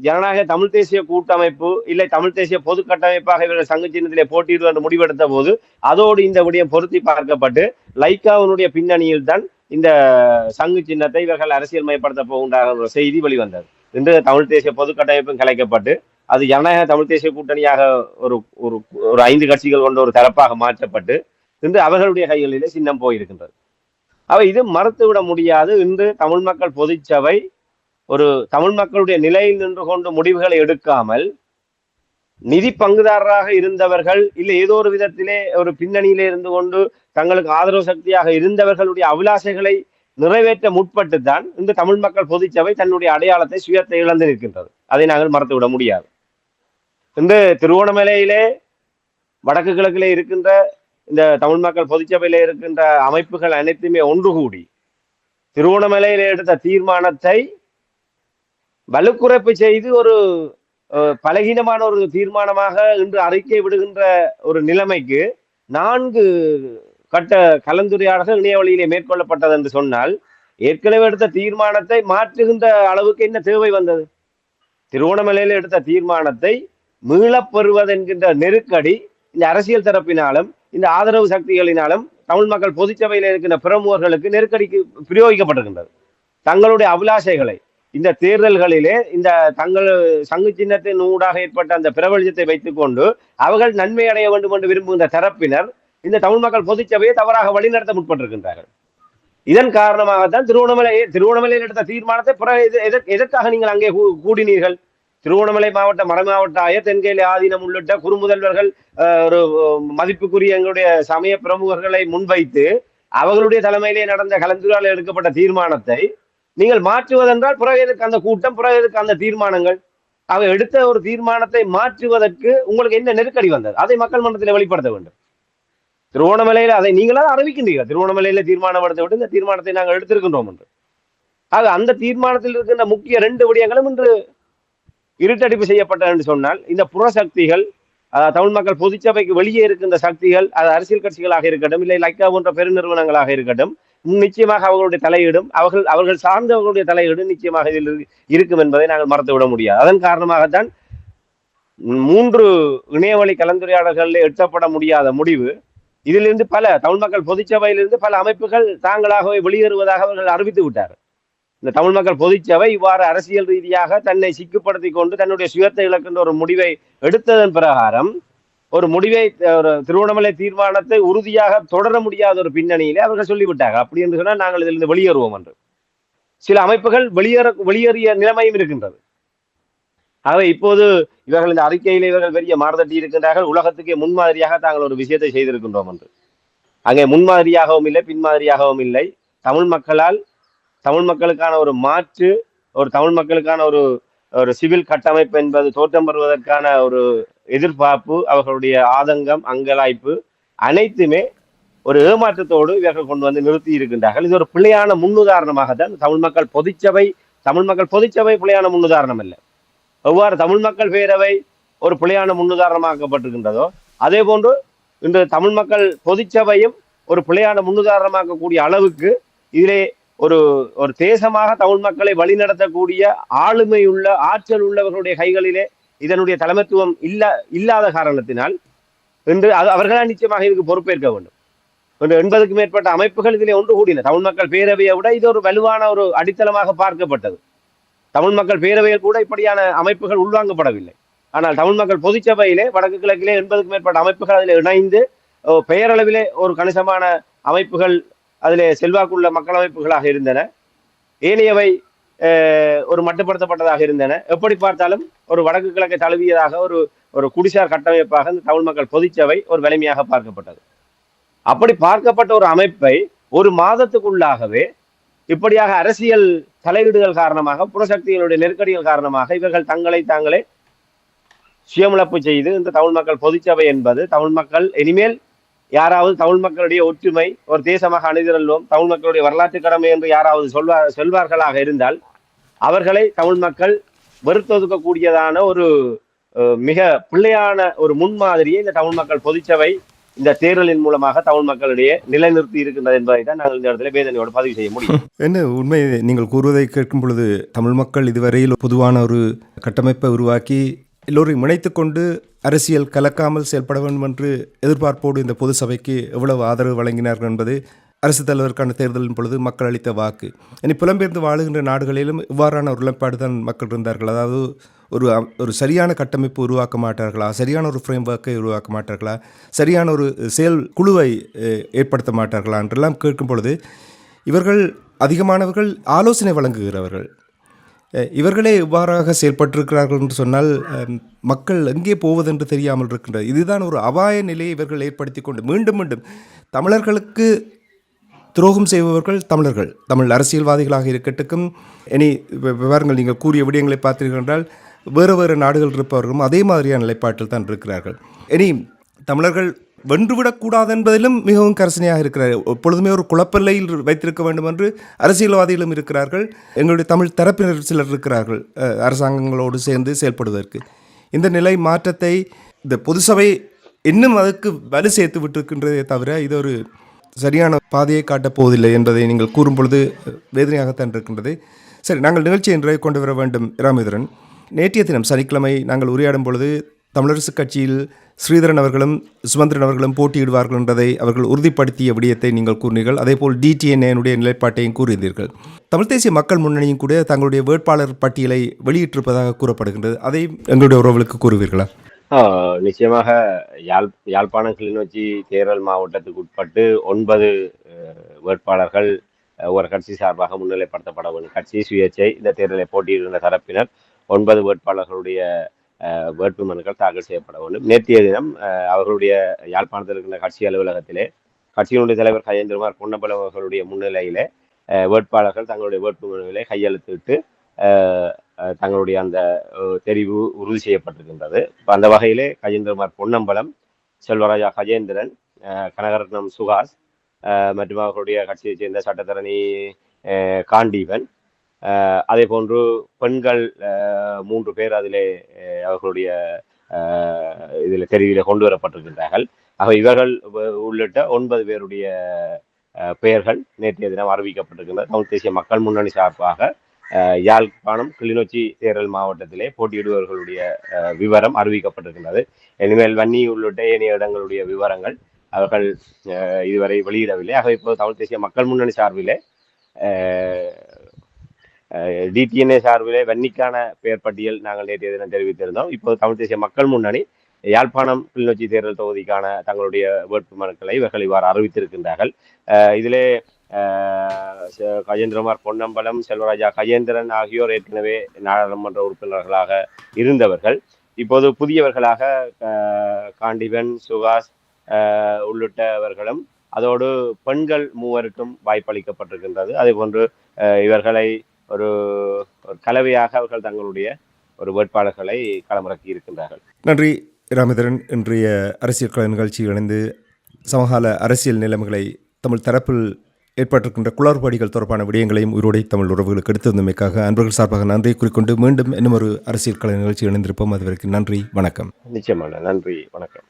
ஜனநாயக தமிழ் தேசிய கூட்டமைப்பு இல்லை தமிழ் தேசிய பொது கட்டமைப்பாக இவர்கள் சங்கு சின்னத்திலே போட்டியிடுவது என்று முடிவெடுத்த போது அதோடு இந்த விடயம் பொருத்தி பார்க்கப்பட்டு லைக்காவினுடைய பின்னணியில் தான் இந்த சங்கு சின்னத்தை இவர்கள் அரசியல் மயப்படுத்த போகின்ற செய்தி வெளிவந்தது. இன்று தமிழ் தேசிய பொது கட்டமைப்பும் கலைக்கப்பட்டு அது ஜனநாயக தமிழ் தேசிய கூட்டணியாக ஒரு ஒரு 5 கட்சிகள் கொண்ட ஒரு தரப்பாக மாற்றப்பட்டு இன்று அவர்களுடைய கைகளிலே சின்னம் போயிருக்கின்றது. அவை இது மறுத்துவிட முடியாது. இன்று தமிழ் மக்கள் பொதுச்சபை ஒரு தமிழ் மக்களுடைய நிலையில் நின்று கொண்டு முடிவுகளை எடுக்காமல் நிதி பங்குதாரராக இருந்தவர்கள் இல்லை ஏதோ ஒரு விதத்திலே ஒரு பின்னணியிலே இருந்து கொண்டு தங்களுக்கு ஆதரவு சக்தியாக இருந்தவர்களுடைய அபிலாசைகளை நிறைவேற்ற முற்பட்டு தான் இந்த தமிழ் மக்கள் பொதுச்சபை தன்னுடைய அடையாளத்தை சுயத்தை இழந்து நிற்கின்றது. அதை நாங்கள் மறுத்துவிட முடியாது. இன்று திருவோணமலையிலே வடக்கு கிழக்கிலே இருக்கின்ற இந்த தமிழ் மக்கள் பொதுச்சபையிலே இருக்கின்ற அமைப்புகள் அனைத்துமே ஒன்று கூடி திருவோணமலையிலே எடுத்த தீர்மானத்தை வலுக்குறைப்பு செய்து ஒரு பலகீனமான ஒரு தீர்மானமாக இன்று அறிக்கை விடுகின்ற ஒரு நிலைமைக்கு 4 கட்ட கலந்துரையாடல்கள் இணைய வழியிலே மேற்கொள்ளப்பட்டது என்று சொன்னால் ஏற்கனவே எடுத்த தீர்மானத்தை மாற்றுகின்ற அளவுக்கு என்ன தேவை வந்தது? திருவோணமலையில் எடுத்த தீர்மானத்தை மீளப்பெறுவது என்கின்ற நெருக்கடி இந்த அரசியல் தரப்பினாலும் இந்த ஆதரவு சக்திகளினாலும் தமிழ் மக்கள் பொதுச்சபையில் இருக்கின்ற பிரமுகர்களுக்கு நெருக்கடிக்கு பிரயோகிக்கப்பட்டிருக்கின்றது. தங்களுடைய அபிலாஷைகளை இந்த தேர்தல்களிலே இந்த தங்கள் சங்கு சின்னத்தின் ஊடாக ஏற்பட்ட அந்த பிரபலத்தை வைத்துக் கொண்டு அவர்கள் நன்மை அடைய வேண்டும் என்று விரும்புகின்ற தரப்பினர் இந்த தமிழ் மக்கள் பொதுச்சபையை தவறாக வழிநடத்த முற்பட்டிருக்கின்றார்கள். இதன் காரணமாகத்தான் திருவோணமலையில் எடுத்த தீர்மானத்தை எதற்காக நீங்கள் அங்கே கூடினீர்கள்? திருவோணமலை மாவட்ட மறைமாவட்ட ஆயர் தென்கேலி ஆதீனம் உள்ளிட்ட குறுமுதல்வர்கள் ஒரு மதிப்புக்குரிய எங்களுடைய சமய பிரமுகர்களை முன்வைத்து அவர்களுடைய தலைமையிலே நடந்த கலந்துரையாடலில் எடுக்கப்பட்ட தீர்மானத்தை நீங்கள் மாற்றுவதென்றால் பிறகு அந்த கூட்டம், பிறகு அந்த தீர்மானங்கள், அவை எடுத்த ஒரு தீர்மானத்தை மாற்றுவதற்கு உங்களுக்கு என்ன நெருக்கடி வந்தது? அதை மக்கள் மன்றத்தில் வெளிப்படுத்த வேண்டும். திருவோணமலையில அதை நீங்களாக அறிவிக்கின்றீர்கள். திருவோணமலையில தீர்மானம் எடுத்து விட்டு இந்த தீர்மானத்தை நாங்கள் எடுத்திருக்கின்றோம் என்று. ஆக அந்த தீர்மானத்தில் இருக்கின்ற முக்கிய 2 விடயங்களும் இன்று இருட்டடிப்பு செய்யப்பட்டது என்று சொன்னால் இந்த புறசக்திகள் தமிழ் மக்கள் பொதுச்சபைக்கு வெளியே இருக்கின்ற சக்திகள், அது அரசியல் கட்சிகளாக இருக்கட்டும் இல்லை லைக்கா போன்ற பெருநிறுவனங்களாக இருக்கட்டும், நிச்சயமாக அவர்களுடைய தலையீடும் அவர்கள் சார்ந்தவர்களுடைய தலையீடும் நிச்சயமாக இதில் இருக்கும் என்பதை நாங்கள் மறந்துவிட முடியாது. அதன் காரணமாகத்தான் 3 இணையவழி கலந்துரையாடல்களில் எட்டப்பட முடியாத முடிவு இதிலிருந்து பல தமிழ் மக்கள் பொதுச்சபையிலிருந்து பல அமைப்புகள் தாங்களாகவே வெளியேறுவதாக அவர்கள் அறிவித்து விட்டார். இந்த தமிழ் மக்கள் பொதுச்சபை இவ்வாறு அரசியல் ரீதியாக தன்னை சிக்குப்படுத்தி கொண்டு தன்னுடைய சுயத்தை இழக்கின்ற ஒரு முடிவை எடுத்ததன் பிரகாரம் ஒரு முடிவை ஒரு திருவோணமலை தீர்மானத்தை உறுதியாக தொடர முடியாத ஒரு பின்னணியிலே அவர்கள் சொல்லிவிட்டாங்க. அப்படி என்று சொன்னால் நாங்கள் இதிலிருந்து வெளியேறுவோம் என்று சில அமைப்புகள் வெளியேறிய நிலைமையும் இருக்கின்றது. ஆகவே இப்போது இவர்கள் இந்த அறிக்கையிலே இவர்கள் பெரிய மாறுதட்டி இருக்கின்றார்கள். உலகத்துக்கே முன்மாதிரியாக தாங்கள் ஒரு விஷயத்தை செய்திருக்கின்றோம் என்று. அங்கே முன்மாதிரியாகவும் இல்லை, பின்மாதிரியாகவும் இல்லை. தமிழ் மக்களுக்கான ஒரு மாற்று, ஒரு தமிழ் மக்களுக்கான ஒரு சிவில் கட்டமைப்பு என்பது தோற்றம் பெறுவதற்கான ஒரு எதிர்பார்ப்பு, அவர்களுடைய ஆதங்கம், அங்கலாய்ப்பு அனைத்துமே ஒரு ஏமாற்றத்தோடு இவர்கள் கொண்டு வந்து நிறுத்தி இருக்கின்றார்கள். இது ஒரு பிழையான முன்னுதாரணமாகத்தான் தமிழ் மக்கள் பொதுச்சபை பிழையான முன்னுதாரணம் அல்ல. எவ்வாறு தமிழ் மக்கள் பேரவை ஒரு பிழையான முன்னுதாரணமாக்கப்பட்டிருக்கின்றதோ அதே போன்று இன்று தமிழ் மக்கள் பொதுச்சபையும் ஒரு பிழையான முன்னுதாரணமாக்கக்கூடிய அளவுக்கு இதிலே ஒரு தேசமாக தமிழ் மக்களை வழிநடத்தக்கூடிய ஆளுமை உள்ள ஆற்றல் உள்ளவர்களுடைய கைகளிலே இதனுடைய தலைமைத்துவம் இல்லாத காரணத்தினால் இன்று அவர்களால் நிச்சயமாக இதுக்கு பொறுப்பேற்க வேண்டும். 80க்கும் மேற்பட்ட அமைப்புகள் இதிலே ஒன்று கூடின. தமிழ் மக்கள் பேரவையை விட இது ஒரு வலுவான ஒரு அடித்தளமாக பார்க்கப்பட்டது. தமிழ் மக்கள் பேரவையில் கூட இப்படியான அமைப்புகள் உள்வாங்கப்படவில்லை. ஆனால் தமிழ் மக்கள் பொதுச்சபையிலே வடக்கு கிழக்கிலே 80க்கும் மேற்பட்ட அமைப்புகள் அதில் இணைந்து பெயரளவிலே ஒரு கணிசமான அமைப்புகள் அதிலே செல்வாக்குள்ள மக்கள் அமைப்புகளாக இருந்தன. ஏனையவை ஒரு மட்டுப்படுத்தப்பட்டதாக இருந்தன. எப்படி பார்த்தாலும் ஒரு வடக்கு கிழக்கை தழுவியதாக ஒரு குடிசார் கட்டமைப்பாக இந்த தமிழ் மக்கள் பொதுச்சபை ஒரு வலிமையாக பார்க்கப்பட்டது. அப்படி பார்க்கப்பட்ட ஒரு அமைப்பை ஒரு மாதத்துக்குள்ளாகவே இப்படியாக அரசியல் தலையீடுகள் காரணமாக, புறசக்திகளுடைய நெருக்கடிகள் காரணமாக இவர்கள் தாங்களே சுயமிழப்பு செய்து இந்த தமிழ் மக்கள் பொதுச்சபை என்பது தமிழ் மக்கள் இனிமேல் யாராவது தமிழ் மக்களுடைய ஒற்றுமை ஒரு தேசமாக அணிதிரள்வோம், தமிழ் மக்களுடைய வரலாற்று கடமை என்று யாராவது சொல்வார்களாக இருந்தால் அவர்களை தமிழ் மக்கள் வெறுத்தொதுக்கக்கூடியதான ஒரு மிக பிள்ளையான ஒரு முன்மாதிரியை இந்த தமிழ் மக்கள் பொதுச்சபை இந்த தேர்தலின் மூலமாக தமிழ் மக்களிடையே நிலைநிறுத்தி இருக்கின்றது என்பதை தான் நாங்கள் இந்த இடத்துல வேதனையோடு பதிவு செய்ய முடியும். என்ன உண்மை நீங்கள் கூறுவதை கேட்கும் பொழுது தமிழ் மக்கள் இதுவரையில் பொதுவான ஒரு கட்டமைப்பை உருவாக்கி எல்லோரையும் இணைத்துக் கொண்டு அரசியல் கலக்காமல் செயல்பட வேண்டும் என்று எதிர்பார்ப்போடு இந்த பொது சபைக்கு எவ்வளவு ஆதரவு வழங்கினார்கள் என்பது அரசு தலைவருக்கான தேர்தலின் பொழுது மக்கள் அளித்த வாக்கு. இனி புலம்பெயர்ந்து வாழுகின்ற நாடுகளிலும் இவ்வாறான ஒரு நிலைப்பாடு தான் மக்கள் இருந்தார்கள். அதாவது ஒரு சரியான கட்டமைப்பு உருவாக்க மாட்டார்களா, சரியான ஒரு ஃப்ரேம் ஒர்க்கை உருவாக்க மாட்டார்களா, சரியான ஒரு செயல் குழுவை ஏற்படுத்த மாட்டார்களா என்றெல்லாம் கேட்கும் பொழுது இவர்கள் அதிகமானவர்கள் ஆலோசனை வழங்குகிறவர்கள். இவர்களே இவ்வாறாக செயல்பட்டிருக்கிறார்கள் என்று சொன்னால் மக்கள் எங்கே போவதென்று தெரியாமல் இருக்கின்றது. இதுதான் ஒரு அபாய நிலையை இவர்கள் ஏற்படுத்தி கொண்டு மீண்டும் தமிழர்களுக்கு துரோகம் செய்பவர்கள் தமிழர்கள், தமிழ் அரசியல்வாதிகளாக இருக்கட்டும். இனி விவரங்கள் நீங்கள் கூறிய விடயங்களை பார்த்தீர்கள் என்றால் வேறு நாடுகள் இருப்பவர்களும் அதே மாதிரியான நிலைப்பாட்டில் தான் இருக்கிறார்கள். இனி தமிழர்கள் வென்றுவிடக்கூடாது என்பதிலும் மிகவும் கரிசனையாக இருக்கிறார்கள். எப்பொழுதுமே ஒரு குழப்பநிலையில் வைத்திருக்க வேண்டும் என்று அரசியல்வாதிகளும் இருக்கிறார்கள். எங்களுடைய தமிழ் தரப்பினர் சிலர் இருக்கிறார்கள் அரசாங்கங்களோடு சேர்ந்து செயல்படுவதற்கு. இந்த நிலை மாற்றத்தை இந்த பொது சபை இன்னும் அதுக்கு வலு சேர்த்து விட்டிருக்கின்றதே தவிர இது ஒரு சரியான பாதையை காட்டப் போவதில்லை என்பதை நீங்கள் கூறும் பொழுது வேதனையாகத்தான் இருக்கின்றது. சரி, நாங்கள் நிகழ்ச்சியை இன்றைய கொண்டு வர வேண்டும். ராமேந்திரன், நேற்றைய தினம் சனிக்கிழமை நாங்கள் உரையாடும் பொழுது தமிழரசு கட்சியில் ஸ்ரீதரன் அவர்களும் சுமந்திரன் அவர்களும் போட்டியிடுவார்கள் என்பதை அவர்கள் உறுதிப்படுத்திய விடயத்தை நீங்கள் கூறினீர்கள். அதேபோல் டிடிஎன்ஏனுடைய நிலைப்பாட்டையும் கூறியிருந்தீர்கள். தமிழ் தேசிய மக்கள் முன்னணியும் கூட தங்களுடைய வேட்பாளர் பட்டியலை வெளியிட்டிருப்பதாக கூறப்படுகின்றது. அதை எங்களுடைய உறவுகளுக்கு கூறுவீர்களா? நிச்சயமாக யாழ்ப்பாணம் கிளிநொச்சி தேர்தல் மாவட்டத்துக்கு உட்பட்டு 9 வேட்பாளர்கள் ஒரு கட்சி சார்பாக முன்னிலைப்படுத்தப்பட வேண்டும். கட்சி சுயேட்சை இந்த தேர்தலை போட்டியிடுகின்ற தரப்பினர் 9 வேட்பாளர்களுடைய வேட்புமனுக்கள் தாக்கல் செய்யப்பட வேண்டும். நேற்றைய தினம் அவர்களுடைய யாழ்ப்பாணத்தில் இருக்கின்ற கட்சி அலுவலகத்திலே கட்சியினுடைய தலைவர் கஜேந்திரகுமார் பொன்னம்பலம் அவர்களுடைய முன்னிலையிலே வேட்பாளர்கள் தங்களுடைய வேட்புமனுகளை கையெழுத்திட்டு தங்களுடைய அந்த தெரிவு உறுதி செய்யப்பட்டிருக்கின்றது. அந்த வகையிலே கஜேந்திரகுமார் பொன்னம்பலம், செல்வராஜா கஜேந்திரன், கனகரத்னம் சுகாஸ் மற்றும் அவர்களுடைய கட்சியைச் சேர்ந்த சட்டத்தரணி காண்டீவன், அதே போன்று பெண்கள் 3 பேர் அதிலே அவர்களுடைய இதில் தெரிவில கொண்டு வரப்பட்டிருக்கின்றார்கள். ஆக இவர்கள் உள்ளிட்ட 9 பேருடைய பெயர்கள் நேற்றைய தினம் அறிவிக்கப்பட்டிருக்கின்றன. தமிழ் தேசிய மக்கள் முன்னணி சார்பாக யாழ்ப்பாணம் கிளிநொச்சி தேர்தல் மாவட்டத்திலே போட்டியிடுபவர்களுடைய விவரம் அறிவிக்கப்பட்டிருக்கின்றது. இனிமேல் வன்னி உள்ளிட்ட ஏனைய இடங்களுடைய விவரங்கள் அவர்கள் இதுவரை வெளியிடவில்லை. ஆக இப்போது தமிழ் தேசிய மக்கள் முன்னணி சார்பிலே டிடிஎன்ஏ சார்பிலே வன்னிக்கான பெயர் பட்டியல் நாங்கள் நேற்றைய தினம் தெரிவித்திருந்தோம். இப்போது தமிழ் தேசிய மக்கள் முன்னணி யாழ்ப்பாணம் கிளிநொச்சி தேர்தல் தொகுதிக்கான தங்களுடைய வேட்புமனுக்களை இவர்கள் இவ்வாறு அறிவித்திருக்கின்றார்கள். இதிலே கஜேந்திரகுமார் பொன்னம்பலம், செல்வராஜா கஜேந்திரன் ஆகியோர் ஏற்கனவே நாடாளுமன்ற உறுப்பினர்களாக இருந்தவர்கள். இப்போது புதியவர்களாக காண்டிவன், சுகாஸ் உள்ளிட்டவர்களும் அதோடு பெண்கள் 3 வாய்ப்பளிக்கப்பட்டிருக்கின்றது. அதே போன்று இவர்களை ஒரு கலவையாக அவர்கள் தங்களுடைய ஒரு வேட்பாளர்களை களமிறக்கி இருக்கின்றார்கள். நன்றி ராமேந்திரன். இன்றைய அரசியல் கலை நிகழ்ச்சியில் இணைந்து சமகால அரசியல் நிலைமைகளை தமிழ் தரப்பில் ஏற்பட்டிருக்கின்ற குளறுபடிகள் தொடர்பான விடயங்களையும் உயிரோடை தமிழ் உறவுகளுக்கு எடுத்திருந்தமைக்காக அன்பர்கள் சார்பாக நன்றியை குறிக்கொண்டு மீண்டும் இன்னும் ஒரு அரசியல் கலை நிகழ்ச்சியில் இணைந்திருப்போம். அதுவரைக்கும் நன்றி, வணக்கம். நிச்சயமான நன்றி, வணக்கம்.